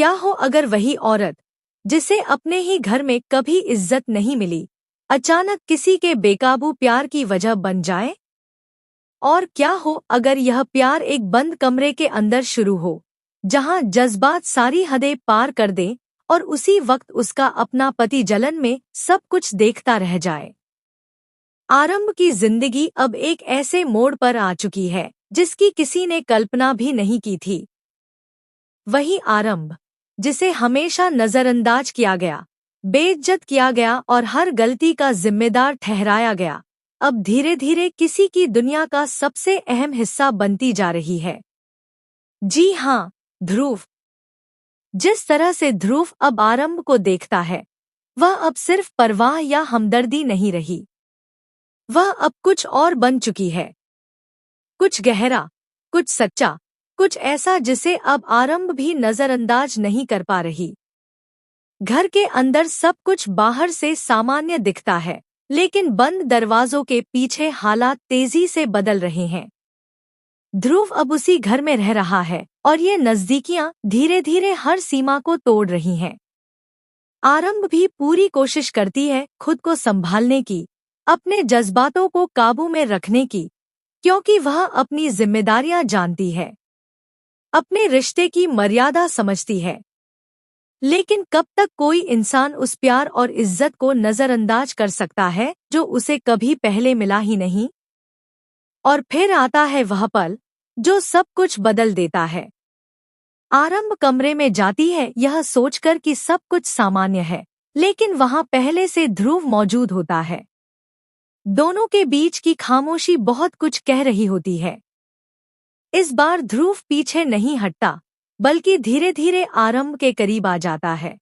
क्या हो अगर वही औरत जिसे अपने ही घर में कभी इज्जत नहीं मिली अचानक किसी के बेकाबू प्यार की वजह बन जाए? और क्या हो अगर यह प्यार एक बंद कमरे के अंदर शुरू हो, जहां जज्बात सारी हदें पार कर दें और उसी वक्त उसका अपना पति जलन में सब कुछ देखता रह जाए। आरंभ की जिंदगी अब एक ऐसे मोड़ पर आ चुकी है जिसकी किसी ने कल्पना भी नहीं की थी। वही आरंभ जिसे हमेशा नजरअंदाज किया गया, बेइज्जत किया गया और हर गलती का जिम्मेदार ठहराया गया, अब धीरे धीरे किसी की दुनिया का सबसे अहम हिस्सा बनती जा रही है। जी हाँ, ध्रुव। जिस तरह से ध्रुव अब आरंभ को देखता है, वह अब सिर्फ परवाह या हमदर्दी नहीं रही। वह अब कुछ और बन चुकी है। कुछ गहरा, कुछ सच्चा, कुछ ऐसा जिसे अब आरंभ भी नजरअंदाज नहीं कर पा रही। घर के अंदर सब कुछ बाहर से सामान्य दिखता है, लेकिन बंद दरवाजों के पीछे हालात तेजी से बदल रहे हैं। ध्रुव अब उसी घर में रह रहा है और ये नजदीकियां धीरे धीरे हर सीमा को तोड़ रही हैं। आरंभ भी पूरी कोशिश करती है खुद को संभालने की, अपने जज्बातों को काबू में रखने की, क्योंकि वह अपनी जिम्मेदारियां जानती है, अपने रिश्ते की मर्यादा समझती है। लेकिन कब तक कोई इंसान उस प्यार और इज्जत को नजरअंदाज कर सकता है जो उसे कभी पहले मिला ही नहीं? और फिर आता है वह पल जो सब कुछ बदल देता है। आरंभ कमरे में जाती है यह सोचकर कि सब कुछ सामान्य है, लेकिन वहां पहले से ध्रुव मौजूद होता है। दोनों के बीच की खामोशी बहुत कुछ कह रही होती है। इस बार ध्रुव पीछे नहीं हटता, बल्कि धीरे धीरे आरंभ के करीब आ जाता है।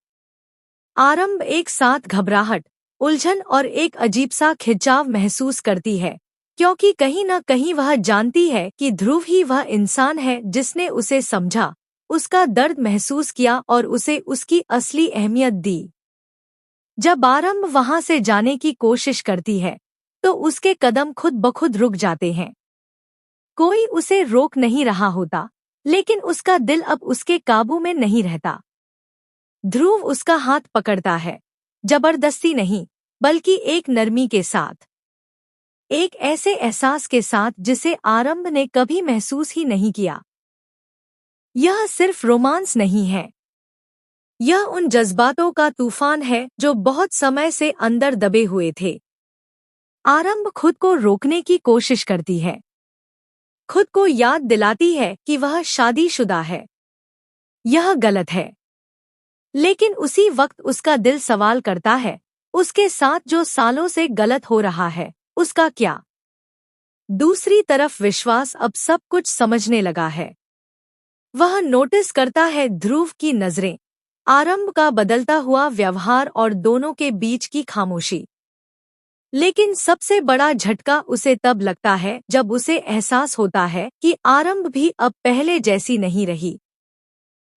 आरंभ एक साथ घबराहट, उलझन और एक अजीब सा खिंचाव महसूस करती है, क्योंकि कहीं न कहीं वह जानती है कि ध्रुव ही वह इंसान है जिसने उसे समझा, उसका दर्द महसूस किया और उसे उसकी असली अहमियत दी। जब आरंभ वहां से जाने की कोशिश करती है, तो उसके कदम खुद ब खुद रुक जाते हैं। कोई उसे रोक नहीं रहा होता, लेकिन उसका दिल अब उसके काबू में नहीं रहता। ध्रुव उसका हाथ पकड़ता है, जबरदस्ती नहीं, बल्कि एक नरमी के साथ, एक ऐसे एहसास के साथ जिसे आरंभ ने कभी महसूस ही नहीं किया। यह सिर्फ रोमांस नहीं है, यह उन जज्बातों का तूफान है जो बहुत समय से अंदर दबे हुए थे। आरंभ खुद को रोकने की कोशिश करती है, खुद को याद दिलाती है कि वह शादीशुदा है, यह गलत है। लेकिन उसी वक्त उसका दिल सवाल करता है, उसके साथ जो सालों से गलत हो रहा है, उसका क्या? दूसरी तरफ विश्वास अब सब कुछ समझने लगा है। वह नोटिस करता है ध्रुव की नजरें, आरंभ का बदलता हुआ व्यवहार और दोनों के बीच की खामोशी। लेकिन सबसे बड़ा झटका उसे तब लगता है जब उसे एहसास होता है कि आरंभ भी अब पहले जैसी नहीं रही।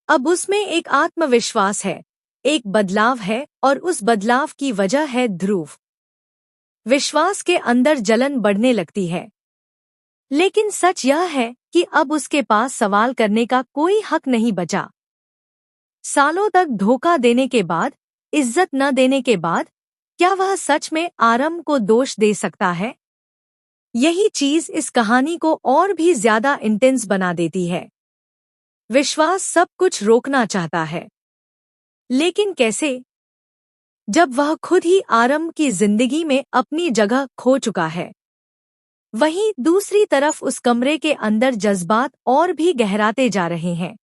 अब उसमें एक आत्मविश्वास है, एक बदलाव है, और उस बदलाव की वजह है ध्रुव। विश्वास के अंदर जलन बढ़ने लगती है। लेकिन सच यह है कि अब उसके पास सवाल करने का कोई हक नहीं बचा। सालों तक धोखा देने के बाद, इज्जत न देने के बाद, क्या वह सच में आरंभ को दोष दे सकता है? यही चीज इस कहानी को और भी ज्यादा इंटेंस बना देती है। विश्वास सब कुछ रोकना चाहता है, लेकिन कैसे, जब वह खुद ही आरंभ की जिंदगी में अपनी जगह खो चुका है? वहीं दूसरी तरफ उस कमरे के अंदर जज्बात और भी गहराते जा रहे हैं।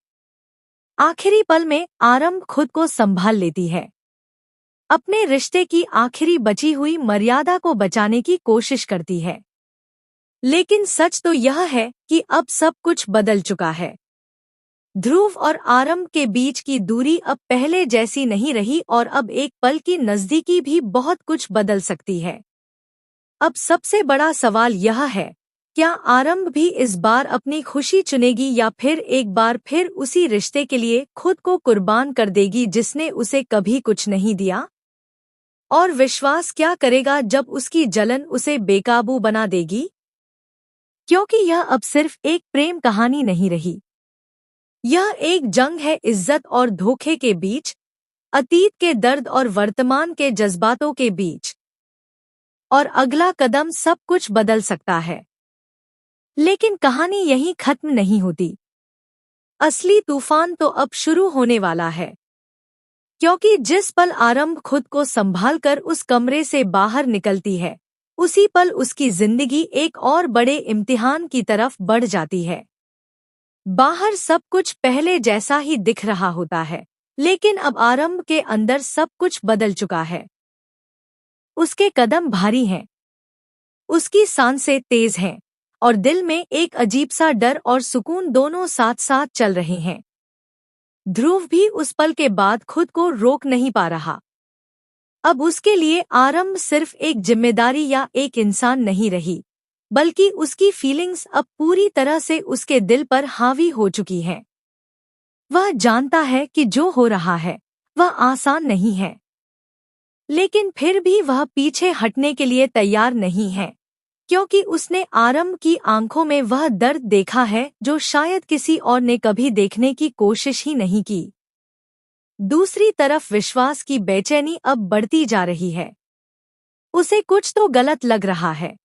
आखिरी पल में आरंभ खुद को संभाल लेती है, अपने रिश्ते की आखिरी बची हुई मर्यादा को बचाने की कोशिश करती है। लेकिन सच तो यह है कि अब सब कुछ बदल चुका है। ध्रुव और आरंभ के बीच की दूरी अब पहले जैसी नहीं रही और अब एक पल की नजदीकी भी बहुत कुछ बदल सकती है। अब सबसे बड़ा सवाल यह है, क्या आरंभ भी इस बार अपनी खुशी चुनेगी या फिर एक बार फिर उसी रिश्ते के लिए खुद को कुर्बान कर देगी जिसने उसे कभी कुछ नहीं दिया? और विश्वास क्या करेगा जब उसकी जलन उसे बेकाबू बना देगी? क्योंकि यह अब सिर्फ एक प्रेम कहानी नहीं रही, यह एक जंग है इज्जत और धोखे के बीच, अतीत के दर्द और वर्तमान के जज्बातों के बीच। और अगला कदम सब कुछ बदल सकता है। लेकिन कहानी यहीं खत्म नहीं होती। असली तूफान तो अब शुरू होने वाला है। क्योंकि जिस पल आरंभ खुद को संभालकर उस कमरे से बाहर निकलती है, उसी पल उसकी जिंदगी एक और बड़े इम्तिहान की तरफ बढ़ जाती है। बाहर सब कुछ पहले जैसा ही दिख रहा होता है, लेकिन अब आरंभ के अंदर सब कुछ बदल चुका है। उसके कदम भारी हैं, उसकी सांसें तेज हैं, और दिल में एक अजीब सा डर और सुकून दोनों साथ साथ चल रहे हैं। ध्रुव भी उस पल के बाद खुद को रोक नहीं पा रहा। अब उसके लिए आरंभ सिर्फ एक जिम्मेदारी या एक इंसान नहीं रही, बल्कि उसकी फीलिंग्स अब पूरी तरह से उसके दिल पर हावी हो चुकी हैं। वह जानता है कि जो हो रहा है वह आसान नहीं है, लेकिन फिर भी वह पीछे हटने के लिए तैयार नहीं है, क्योंकि उसने आरंभ की आंखों में वह दर्द देखा है जो शायद किसी और ने कभी देखने की कोशिश ही नहीं की। दूसरी तरफ विश्वास की बेचैनी अब बढ़ती जा रही है। उसे कुछ तो गलत लग रहा है।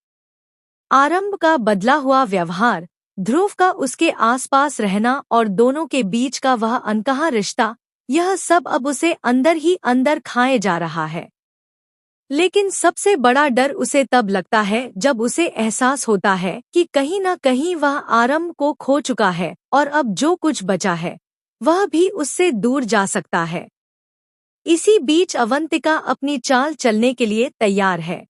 आरंभ का बदला हुआ व्यवहार, ध्रुव का उसके आसपास रहना और दोनों के बीच का वह अनकहा रिश्ता, यह सब अब उसे अंदर ही अंदर खाए जा रहा है। लेकिन सबसे बड़ा डर उसे तब लगता है जब उसे एहसास होता है कि कहीं न कहीं वह आरंभ को खो चुका है और अब जो कुछ बचा है वह भी उससे दूर जा सकता है। इसी बीच अवंतिका अपनी चाल चलने के लिए तैयार है।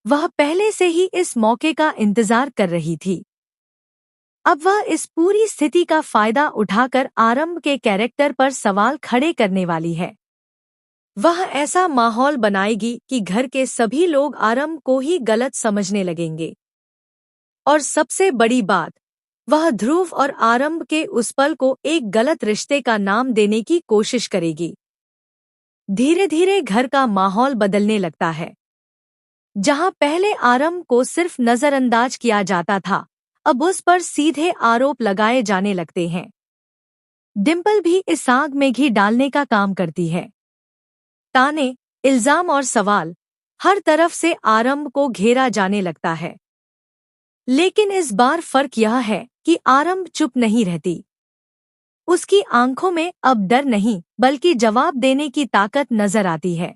वह पहले से ही इस मौके का इंतजार कर रही थी। अब वह इस पूरी स्थिति का फायदा उठाकर आरंभ के कैरेक्टर पर सवाल खड़े करने वाली है। वह ऐसा माहौल बनाएगी कि घर के सभी लोग आरंभ को ही गलत समझने लगेंगे। और सबसे बड़ी बात, वह ध्रुव और आरंभ के उस पल को एक गलत रिश्ते का नाम देने की कोशिश करेगी। धीरे धीरे घर का माहौल बदलने लगता है। जहां पहले आरंभ को सिर्फ नजरअंदाज किया जाता था, अब उस पर सीधे आरोप लगाए जाने लगते हैं। डिम्पल भी इस आग में घी डालने का काम करती है। ताने, इल्जाम और सवाल हर तरफ से आरंभ को घेरा जाने लगता है। लेकिन इस बार फर्क यह है कि आरंभ चुप नहीं रहती। उसकी आंखों में अब डर नहीं बल्कि जवाब देने की ताकत नजर आती है।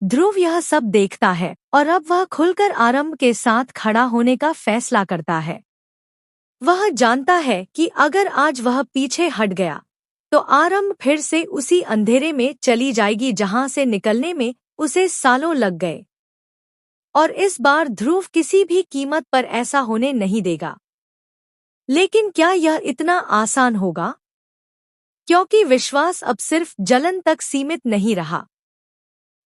ध्रुव यह सब देखता है और अब वह खुलकर आरंभ के साथ खड़ा होने का फैसला करता है। वह जानता है कि अगर आज वह पीछे हट गया तो आरंभ फिर से उसी अंधेरे में चली जाएगी जहां से निकलने में उसे सालों लग गए। और इस बार ध्रुव किसी भी कीमत पर ऐसा होने नहीं देगा। लेकिन क्या यह इतना आसान होगा? क्योंकि विश्वास अब सिर्फ जलन तक सीमित नहीं रहा।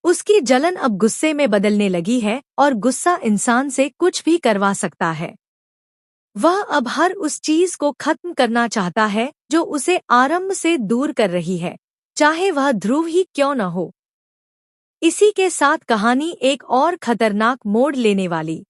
उसकी जलन अब गुस्से में बदलने लगी है और गुस्सा इंसान से कुछ भी करवा सकता है। वह अब हर उस चीज को खत्म करना चाहता है जो उसे आरंभ से दूर कर रही है, चाहे वह ध्रुव ही क्यों न हो। इसी के साथ कहानी एक और खतरनाक मोड़ लेने वाली